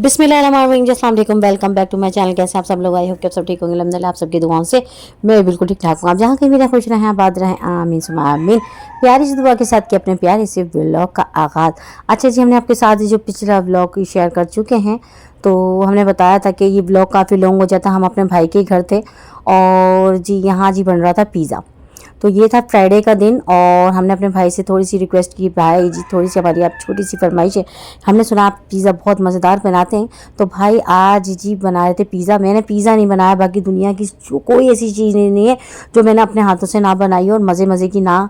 बिस्मिल्लाहिर्रहमानिर्रहीम, अस्सलाम वालेकुम, welcome back to my channel. कैसे आप सब लोग? आई होप कि आप सब ठीक होंगे। अल्हम्दुलिल्लाह आप सबकी दुआओं से मैं बिल्कुल ठीक ठाक हूँ। आप जहाँ कहीं भी रहें खुश रहें, आबाद रहें, आमीन सुमा आमीन। प्यारी सी दुआ के साथ कि अपने प्यारे से व्लॉग का आगाज़। अच्छा जी, हमने आपके साथ जो पिछला व्लॉग शेयर कर चुके हैं, तो हमने बताया था कि ये व्लॉग काफ़ी लॉन्ग हो जाता। हम अपने भाई के घर थे और जी यहाँ जी बन रहा था पिज़्ज़ा। तो ये था फ्राइडे का दिन और हमने अपने भाई से थोड़ी सी रिक्वेस्ट की, भाई जी थोड़ी सी हमारी आप छोटी सी फरमाइश है, हमने सुना आप पिज़्ज़ा बहुत मज़ेदार बनाते हैं, तो भाई आज जी बना रहे थे पिज़्ज़ा। मैंने पिज़्ज़ा नहीं बनाया, बाकी दुनिया की कोई ऐसी चीज़ नहीं है जो मैंने अपने हाथों से ना बनाई हो और मज़े मज़े की ना,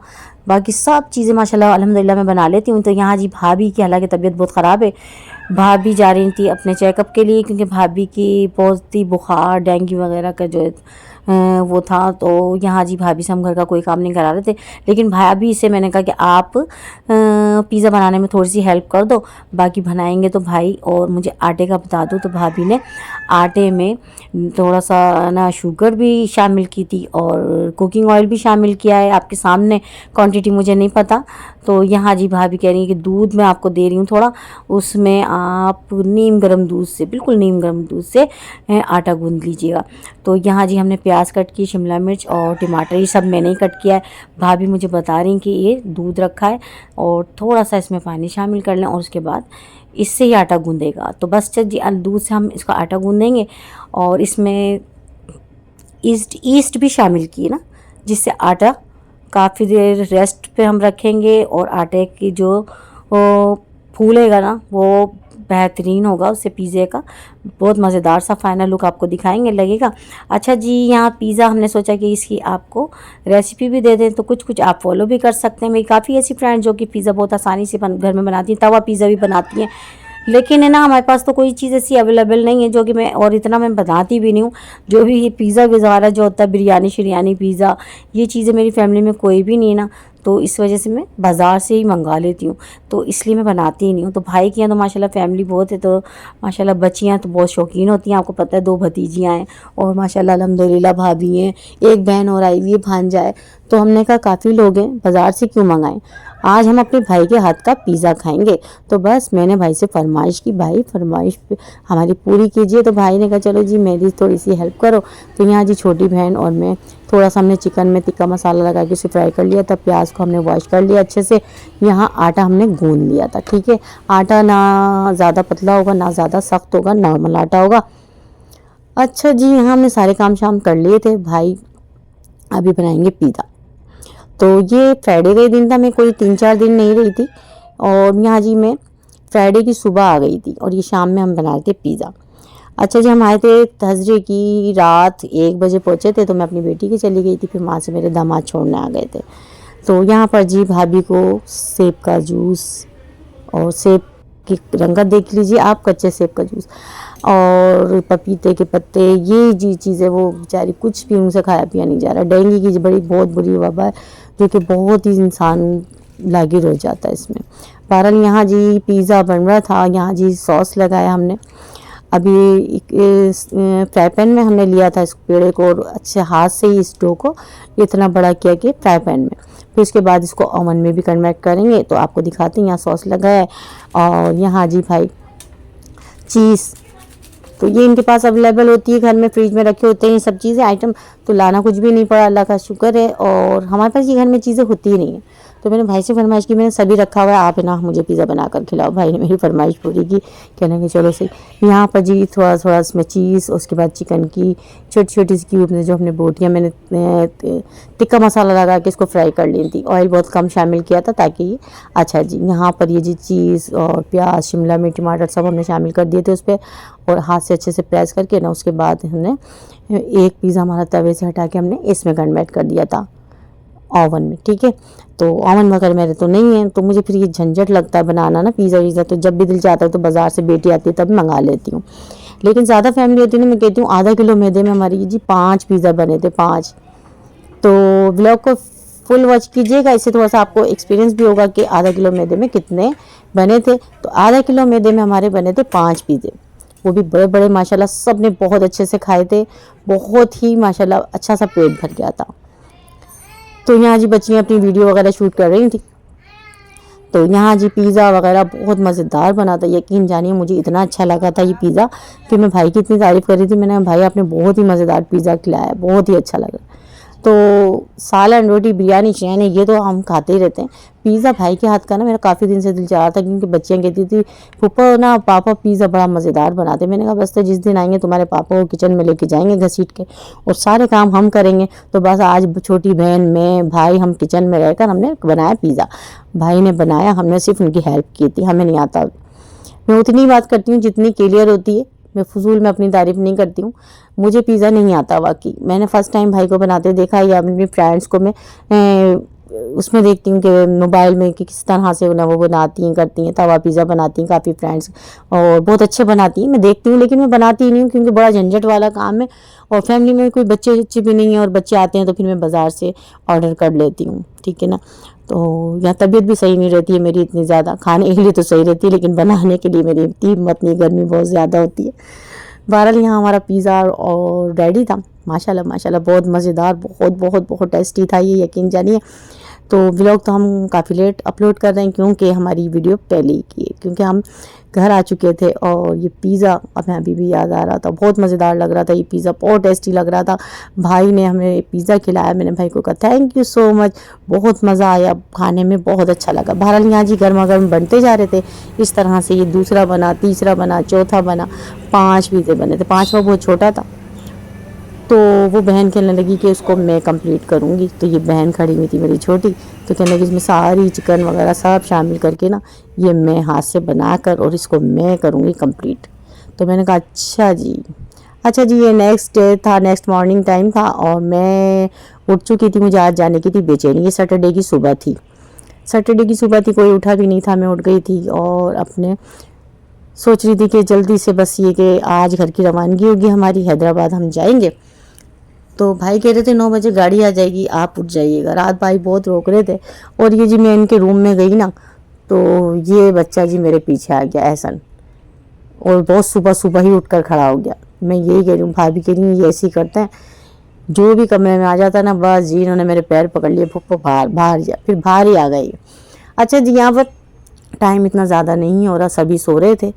बाकी सब चीज़ें माशाल्लाह अल्हम्दुलिल्लाह मैं बना लेती हूँ। तो यहाँ जी भाभी की हालांकि तबीयत बहुत ख़राब है, भाभी जा रही थी अपने चेकअप के लिए क्योंकि भाभी की बहुत ही बुखार डेंगू वगैरह का जो वो था। तो यहाँ जी भाभी से हम घर का कोई काम नहीं करा रहे थे, लेकिन भाभी से मैंने कहा कि आप पिज़्ज़ा बनाने में थोड़ी सी हेल्प कर दो, बाकी बनाएंगे तो भाई, और मुझे आटे का बता दो। तो भाभी ने आटे में थोड़ा सा ना शुगर भी शामिल की थी और कुकिंग ऑयल भी शामिल किया है, आपके सामने, क्वांटिटी मुझे नहीं पता। तो यहाँ जी भाभी कह रही है कि दूध मैं आपको दे रही हूँ थोड़ा, उसमें आप नीम गर्म दूध से, बिल्कुल नीम गर्म दूध से आटा गूंद लीजिएगा। तो यहाँ जी हमने प्याज कट की, शिमला मिर्च और टमाटर, ये सब मैंने ही कट किया है। भाभी मुझे बता रही कि ये दूध रखा है और थोड़ा सा इसमें पानी शामिल कर लें और उसके बाद इससे ही आटा गूंदेगा। तो बस जी दूध से हम इसका आटा गूंदेंगे और इसमें ईस्ट भी शामिल की ना, जिससे आटा काफ़ी देर रेस्ट पे हम रखेंगे और आटे की जो फूलेगा ना वो बेहतरीन होगा, उससे पिज़्ज़े का बहुत मज़ेदार सा फाइनल लुक आपको दिखाएंगे, लगेगा। अच्छा जी, यहाँ पिज़्ज़ा हमने सोचा कि इसकी आपको रेसिपी भी दे दें, तो कुछ कुछ आप फॉलो भी कर सकते हैं। मेरी काफ़ी ऐसी फ्रेंड जो कि पिज़्ज़ा बहुत आसानी से घर में बनाती हैं, तवा पिज़्ज़ा भी बनाती हैं, लेकिन है ना हमारे पास तो कोई चीज़ ऐसी अवेलेबल नहीं है जो कि मैं, और इतना मैं बनाती भी नहीं हूँ। जो भी ये पिज़्ज़ा वगैरह जो होता है, बिरयानी शिरयानी पिज़्ज़ा, ये चीज़ें मेरी फैमिली में कोई भी नहीं है ना, तो इस वजह से मैं बाज़ार से ही मंगा लेती हूँ, तो इसलिए मैं बनाती ही नहीं हूँ। तो भाई की यहाँ तो माशाल्लाह फैमिली बहुत है, तो माशाल्लाह बच्चियाँ तो बहुत शौकीन होती हैं, आपको पता है 2 भतीजियाँ हैं और माशाल्लाह अल्हम्दुलिल्लाह भाभी हैं, एक बहन और आई हुई है भांजा है। तो हमने कहा काफ़ी लोग हैं, बाज़ार से क्यों मंगाएं, आज हम अपने भाई के हाथ का पिज़्ज़ा खाएंगे। तो बस मैंने भाई से फरमाइश की, भाई फरमाइश हमारी पूरी कीजिए। तो भाई ने कहा चलो जी मेरी थोड़ी सी हेल्प करो। तो यहाँ जी छोटी बहन और मैं थोड़ा सा हमने चिकन में तिक्का मसाला लगा के उसे फ्राई कर लिया था, प्याज को हमने वॉश कर लिया अच्छे से। यहाँ आटा हमने गूंद लिया था, ठीक है, आटा ना ज़्यादा पतला होगा ना ज़्यादा सख्त होगा, नॉर्मल आटा होगा। अच्छा जी, यहाँ हमने सारे काम शाम कर लिए थे। भाई अभी बनाएंगे पिज़्ज़ा। तो ये फ्राइडे का दिन था, मैं कोई 3-4 दिन नहीं रही थी और यहाँ जी मैं फ्राइडे की सुबह आ गई थी और ये शाम में हम बना रहे थे पिज़्ज़ा। अच्छा जी, हम आए थे थर्सडे की रात 1 बजे पहुँचे थे, तो मैं अपनी बेटी की चली गई थी, फिर वहाँ से मेरे दामाद छोड़ने आ गए थे। तो यहाँ पर जी भाभी को सेब का जूस और सेब की रंगत देख लीजिए आप, कच्चे सेब का जूस और पपीते के पत्ते, ये जी चीज़ें वो बेचारी कुछ भी उनसे खाया पिया नहीं जा रहा। डेंगू की बड़ी बहुत बुरी वबा है जो कि बहुत ही इंसान लागिर हो जाता है इसमें। बहरहाल यहाँ जी पिज़्ज़ा बन रहा था, यहाँ जी सॉस लगाया हमने। अभी फ्राई पैन में हमने लिया था इस पेड़े को और अच्छे हाथ से ही इस डो को इतना बड़ा किया कि फ्राई पैन में, फिर उसके बाद इसको ओवन में भी कन्वर्ट करेंगे। तो आपको दिखाते हैं, यहाँ सॉस लगा है और यहाँ जी भाई चीज़, तो ये इनके पास अवेलेबल होती है, घर में फ्रिज में रखे होते हैं ये सब चीज़ें आइटम, तो लाना कुछ भी नहीं पड़ा, अल्लाह का शुक्र है। और हमारे पास ये घर में चीज़ें होती ही नहीं है, तो मैंने भाई से फरमाइश की, मैंने सभी रखा हुआ है, आप है ना मुझे पिज़्ज़ा बना कर खिलाओ। भाई ने मेरी फरमाइश पूरी की, कहने कि चलो सही। यहाँ पर जी थोड़ा थोड़ा इसमें चीज़, उसके बाद चिकन की छोटी छोटी सी क्यूब में जो हमने बोटियाँ मैंने तिक्का मसाला लगा के इसको फ्राई कर ली थी, ऑयल बहुत कम शामिल किया था ताकि ये, अच्छा जी यहाँ पर ये जी चीज़ और प्याज शिमला मिर्च टमाटर सब हमने शामिल कर दिए थे उस पर, और हाथ से अच्छे से प्रेस करके ना उसके बाद हमने एक पिज़्ज़ा हमारा तवे से हटा के हमने इसमें कन्वर्ट कर दिया था ओवन में, ठीक है। तो ओवन वगैरह मेरे तो नहीं है, तो मुझे फिर ये झंझट लगता है बनाना ना पिज़्ज़ा वीज़ा, तो जब भी दिल चाहता है तो बाज़ार से बेटी आती है तब मंगा लेती हूँ, लेकिन ज़्यादा फैमिली होती है ना, मैं कहती हूँ आधा किलो मैदे में हमारी जी 5 पिज़्ज़ा बने थे, 5। तो व्लॉग को फुल वॉच कीजिएगा, इससे थोड़ा सा आपको एक्सपीरियंस भी होगा कि आधा किलो मैदे में कितने बने थे। तो आधा किलो मैदे में हमारे बने थे 5 पिज़्ज़े, वो भी बड़े बड़े माशाल्लाह, सब ने बहुत अच्छे से खाए थे, बहुत ही माशाल्लाह अच्छा सा पेट भर गया था। तो यहाँ जी बच्चियाँ अपनी वीडियो वगैरह शूट कर रही थी, तो यहाँ जी पिज़्ज़ा वगैरह बहुत मज़ेदार बना था। यकीन जानिए मुझे इतना अच्छा लगा था ये पिज़्ज़ा कि मैं भाई की इतनी तारीफ़ कर रही थी। मैंने भाई आपने बहुत ही मज़ेदार पिज़्ज़ा खिलाया, बहुत ही अच्छा लगा। तो सालन रोटी बिरयानी शयानी ये तो हम खाते ही रहते हैं। पिज़्ज़ा भाई के हाथ का ना मेरा काफ़ी दिन से दिल चाह रहा था, क्योंकि बच्चियाँ कहती थी फूफा ना पापा पिज़्ज़ा बड़ा मज़ेदार बनाते। मैंने कहा बस तो जिस दिन आएंगे तुम्हारे पापा को किचन में लेके जाएंगे घसीट के, और सारे काम हम करेंगे। तो बस आज छोटी बहन मैं भाई हम किचन में रहकर हमने बनाया पिज़्ज़ा। भाई ने बनाया, हमने सिर्फ उनकी हेल्प की थी, हमें नहीं आता। मैं उतनी बात करती हूँ जितनी क्लियर होती है, मैं फजूल में अपनी तारीफ़ नहीं करती हूँ। मुझे पिज़्ज़ा नहीं आता वाकई। मैंने फ़र्स्ट टाइम भाई को बनाते देखा, या अपनी फ्रेंड्स को मैं उसमें देखती हूँ कि मोबाइल में कि किस तरह से वो बनाती हैं करती हैं। तवा पिज़्ज़ा बनाती हैं काफ़ी फ्रेंड्स, और बहुत अच्छे बनाती हैं। मैं देखती हूँ लेकिन मैं बनाती ही नहीं हूँ, क्योंकि बड़ा झंझट वाला काम है, और फैमिली में कोई बच्चे बच्चे भी नहीं है, और बच्चे आते हैं तो फिर मैं बाज़ार से ऑर्डर कर लेती हूँ, ठीक है ना। तो यहाँ तबीयत भी सही नहीं रहती है मेरी इतनी ज़्यादा, खाने के लिए तो सही रहती है लेकिन बनाने के लिए मेरी इतनी हिम्मत नहीं, गर्मी बहुत ज़्यादा होती है। बहरहाल यहाँ हमारा पिज़्ज़ा और रेडी था। माशाल्लाह माशाल्लाह बहुत मज़ेदार, बहुत बहुत बहुत टेस्टी था ये, यकीन जानिए। तो व्लॉग तो हम काफ़ी लेट अपलोड कर रहे हैं, क्योंकि हमारी वीडियो पहले ही की है, क्योंकि हम घर आ चुके थे। और ये पिज़्ज़ा हमें अभी भी याद आ रहा था, बहुत मज़ेदार लग रहा था ये पिज़्ज़ा, बहुत टेस्टी लग रहा था। भाई ने हमें पिज़्ज़ा खिलाया, मैंने भाई को कहा थैंक यू सो मच, बहुत मज़ा आया खाने में, बहुत अच्छा लगा। बहरहाल यहाँ जी गर्मा गर्म बनते जा रहे थे इस तरह से। ये दूसरा बना, तीसरा बना, चौथा बना, 5 पिज़्ज़े बने थे। 5वां बहुत छोटा था, तो वो बहन कहने लगी कि उसको मैं कंप्लीट करूँगी। तो ये बहन खड़ी हुई थी मेरी छोटी, तो कहने लगी इसमें सारी चिकन वगैरह सब शामिल करके ना ये मैं हाथ से बना कर और इसको मैं करूँगी कंप्लीट। तो मैंने कहा अच्छा जी, अच्छा जी। ये नेक्स्ट डे था, नेक्स्ट मॉर्निंग टाइम था, और मैं उठ चुकी थी। मुझे आज जाने की थी बेचैनी। ये सैटरडे की सुबह थी, सैटरडे की सुबह थी, कोई उठा भी नहीं था। मैं उठ गई थी और अपने सोच रही थी कि जल्दी से बस ये कि आज घर की रवानगी होगी हमारी, हैदराबाद हम जाएंगे। तो भाई कह रहे थे 9 बजे गाड़ी आ जाएगी, आप उठ जाइएगा। रात भाई बहुत रोक रहे थे। और ये जी मैं इनके रूम में गई ना, तो ये बच्चा जी मेरे पीछे आ गया एहसन, और बहुत सुबह सुबह ही उठकर खड़ा हो गया। मैं यही कह रही हूँ, भाभी कह रही हूँ ये ऐसे ही करते हैं, जो भी कमरे में आ जाता है ना बस जी इन्होंने मेरे पैर पकड़ लिए, फुप्पो बाहर बाहर जा, फिर बाहर ही आ गई। अच्छा जी, यहाँ पर टाइम इतना ज़्यादा नहीं हो रहा, सभी सो रहे थे,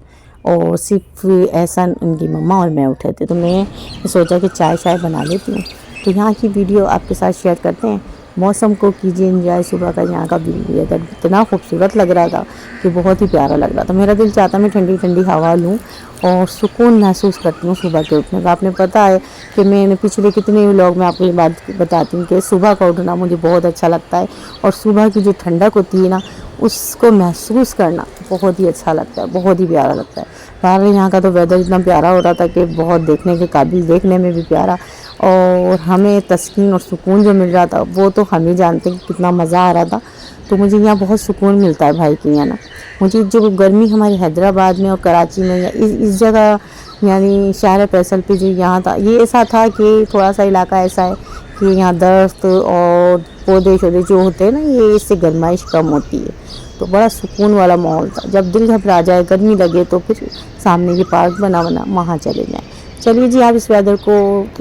और सिर्फ एहसन उनकी मम्मा और मैं उठे थे। तो मैं सोचा कि चाय शाय बना लेती हूँ। तो यहाँ की वीडियो आपके साथ शेयर करते हैं। मौसम को कीजिए एंजॉय। सुबह का यहाँ का वेदर इतना खूबसूरत लग रहा था कि बहुत ही प्यारा लग रहा था। मेरा दिल चाहता मैं ठंडी ठंडी हवा लूँ और सुकून महसूस करती हूँ सुबह के उठने का। आपने पता है कि मैंने पिछले कितने व्लॉग में आपको ये बात बताती हूँ कि सुबह का उठना मुझे बहुत अच्छा लगता है, और सुबह की जो ठंडक होती है ना उसको महसूस करना बहुत ही अच्छा लगता है, बहुत ही प्यारा लगता है। बाहर यहाँ का तो वेदर इतना प्यारा हो रहा था कि बहुत देखने के काबिल, देखने में भी प्यारा, और हमें तस्कीन और सुकून जो मिल रहा था वो तो हम ही जानते हैं कितना मज़ा आ रहा था। तो मुझे यहाँ बहुत सुकून मिलता है भाई के यहाँ ना। मुझे जो गर्मी हमारी हैदराबाद में और कराची में या इस जगह यानी शहर फैसल पे जो यहाँ था, ये ऐसा था कि थोड़ा सा इलाका ऐसा है कि यहाँ दस्त और पौधे शौधे जो होते हैं ना, ये इससे गर्माइश कम होती है। तो बड़ा सुकून वाला माहौल था। जब दिल घबरा जाए, गर्मी लगे, तो फिर सामने ये पार्क बना वहाँ चले जाएँ। चलिए जी, आप इस वेदर को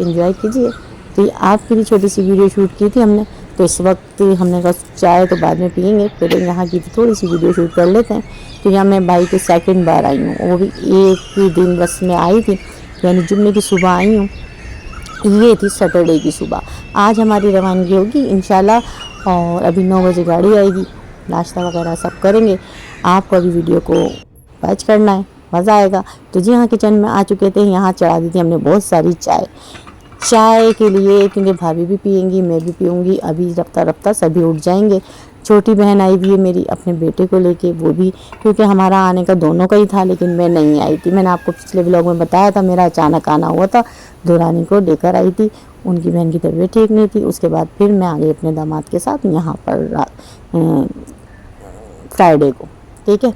एंजॉय कीजिए। तो ये आपके लिए छोटी सी वीडियो शूट की थी हमने। तो इस वक्त हमने कहा चाय तो बाद में पियेंगे, पहले यहाँ की थोड़ी सी वीडियो शूट कर लेते हैं। तो यहाँ मैं भाई के सेकंड बार आई हूँ, वो भी एक ही दिन बस में आई थी, यानी जुम्मे की सुबह आई हूँ। ये थी सैटरडे की सुबह। आज हमारी रवानगी होगी इंशाल्लाह, और अभी 9 बजे गाड़ी आएगी, नाश्ता वगैरह सब करेंगे। आपको अभी वीडियो को वॉच करना है, मज़ा आएगा। तो जी हाँ, किचन में आ चुके थे। यहाँ चढ़ा दी थी हमने बहुत सारी चाय के लिए, क्योंकि भाभी भी पियेंगी, मैं भी पीऊँगी। अभी रफ्ता रफ्ता सभी उठ जाएंगे। छोटी बहन आई हुई है मेरी अपने बेटे को लेके, वो भी, क्योंकि हमारा आने का दोनों का ही था, लेकिन मैं नहीं आई थी। मैंने आपको पिछले व्लॉग में बताया था मेरा अचानक आना हुआ था। दुरानी को लेकर आई थी, उनकी बहन की तबीयत ठीक नहीं थी। उसके बाद फिर मैं आ गई अपने दामाद के साथ यहाँ पर फ्राइडे को, ठीक है।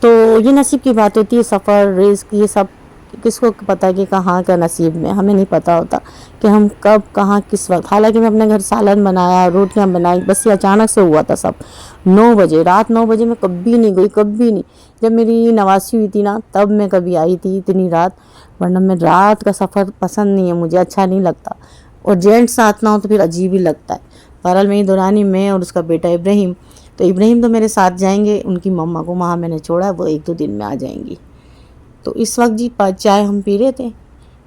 तो ये नसीब की बात होती है, सफ़र, रिस्क, ये सब किसको पता है कि कहाँ का नसीब में, हमें नहीं पता होता कि हम कब कहाँ किस वक्त। हालांकि मैं अपने घर सालन बनाया, रोटियां बनाई, बस ये अचानक से हुआ था सब। 9 बजे, रात 9 बजे मैं कभी नहीं गई, कभी नहीं। जब मेरी नवासी हुई थी ना तब मैं कभी आई थी इतनी रात, वरना मैं रात का सफ़र पसंद नहीं है, मुझे अच्छा नहीं लगता। और जेंट्स साथ ना हो तो फिर अजीब ही लगता है। बहरहाल मेरी दुरानी, मैं और उसका बेटा इब्राहिम, तो इब्राहिम तो मेरे साथ जाएंगे, उनकी मम्मा को वहाँ मैंने छोड़ा, वो 1-2 दिन में आ जाएंगी। तो इस वक्त जी चाय हम पी रहे थे,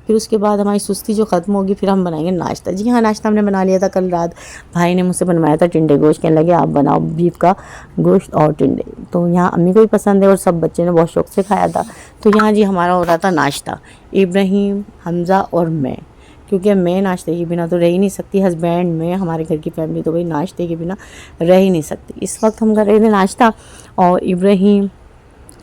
फिर उसके बाद हमारी सुस्ती जो ख़त्म होगी फिर हम बनाएंगे नाश्ता। जी हाँ, नाश्ता हमने बना लिया था कल रात, भाई ने मुझसे बनवाया था टिंडे गोश्त, कहने लगे आप बनाओ बीफ का गोश्त और टिंडे। तो यहाँ अम्मी को भी पसंद है और सब बच्चे ने बहुत शौक से खाया था। तो यहाँ जी हमारा हो रहा था नाश्ता, इब्राहिम, हमज़ा और मैं, क्योंकि मैं नाश्ते के बिना तो रह ही नहीं सकती, हस्बैंड में हमारे घर की फैमिली तो भाई नाश्ते के बिना रह ही नहीं सकती। इस वक्त हम कर रहे थे नाश्ता और इब्राहिम,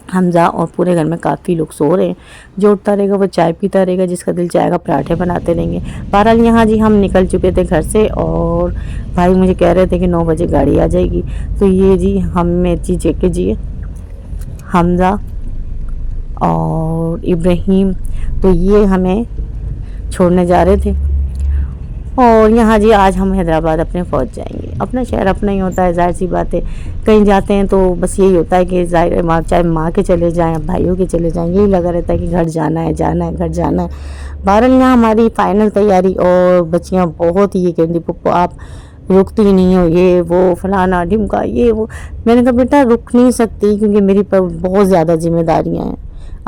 हमज़ा और पूरे घर में काफ़ी लोग सो रहे हैं। जो उठता रहेगा वो चाय पीता रहेगा, जिसका दिल चाहेगा पराठे बनाते रहेंगे। बहरहाल यहाँ जी हम निकल चुके थे घर से और भाई मुझे कह रहे थे कि 9 बजे गाड़ी आ जाएगी। तो ये जी हमें जी जेके जी हमज़ा और इब्राहिम, तो ये हमें छोड़ने जा रहे थे। और यहाँ जी आज हम हैदराबाद अपने पहुँच जाएंगे। अपना शहर अपना ही होता है, जाहिर सी बात है। कहीं जाते हैं तो बस यही होता है कि चाहे माँ के चले जाएं, भाइयों के चले जाएं, यही लगा रहता है कि घर जाना है, जाना है, घर जाना है। बहरहाल यहाँ हमारी फ़ाइनल तैयारी, और बच्चियाँ बहुत ही ये कहती पप्पा आप रुकती ही नहीं हो, ये वो फलाना ढिमका ये वो। मैंने कहा बेटा रुक नहीं सकती, क्योंकि मेरी पर बहुत ज़्यादा जिम्मेदारियाँ हैं।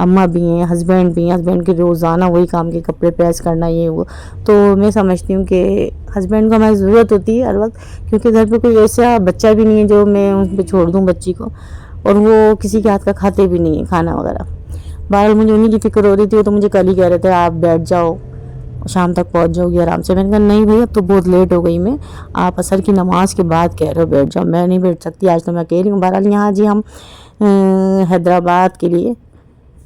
अम्मा भी हैं, हस्बैंड भी हैं, हस्बैंड के रोज़ाना वही काम के कपड़े प्रेस करना ये वो। तो मैं समझती हूँ कि हस्बैंड को हमारी ज़रूरत होती है हर वक्त, क्योंकि घर पे कोई ऐसा बच्चा भी नहीं है जो मैं उन पर छोड़ दूँ बच्ची को, और वो किसी के हाथ का खाते भी नहीं है खाना वगैरह। बहरहाल मुझे उन्हीं की फ़िक्र हो रही थी। वो तो मुझे कल ही कह रहे थे आप बैठ जाओ, शाम तक पहुंच जाओगी आराम से। मैंने कहा नहीं भैया, अब तो बहुत लेट हो गई मैं, आप असर की नमाज़ के बाद कह रहे हो बैठ जाओ, मैं नहीं बैठ सकती, आज तो मैं अकेली हूँ। बहरहाल यहाँ जी हम हैदराबाद के लिए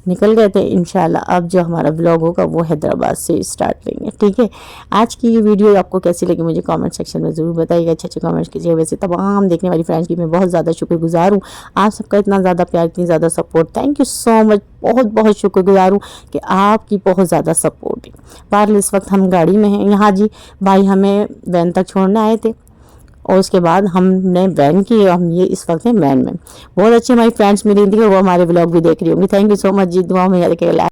निकल गए थे। इंशाल्लाह अब जो हमारा ब्लॉग होगा वो हैदराबाद से स्टार्ट लेंगे, ठीक है। आज की ये वीडियो आपको कैसी लगी मुझे कमेंट सेक्शन में ज़रूर बताइएगा, अच्छे कमेंट्स कीजिए। वैसे तमाम देखने वाली फ्रेंड्स की मैं बहुत ज़्यादा शुक्रगुजार हूँ, आप सबका इतना ज़्यादा प्यार, इतनी ज़्यादा support, thank you so much. बहुत बहुत शुक्रगुजार हूँ कि आपकी बहुत ज़्यादा सपोर्ट है। बहरहाल इस वक्त हम गाड़ी में हैं। यहाँ जी भाई हमें वैन तक छोड़ने आए थे और उसके बाद हमने वैन की, हम ये इस वक्त हैं वैन में। बहुत अच्छी हमारी फ्रेंड्स मिली थी, वो हमारे ब्लॉग भी देख रही होंगी। थैंक यू सो मच जी, दुआ में याद रखिएगा।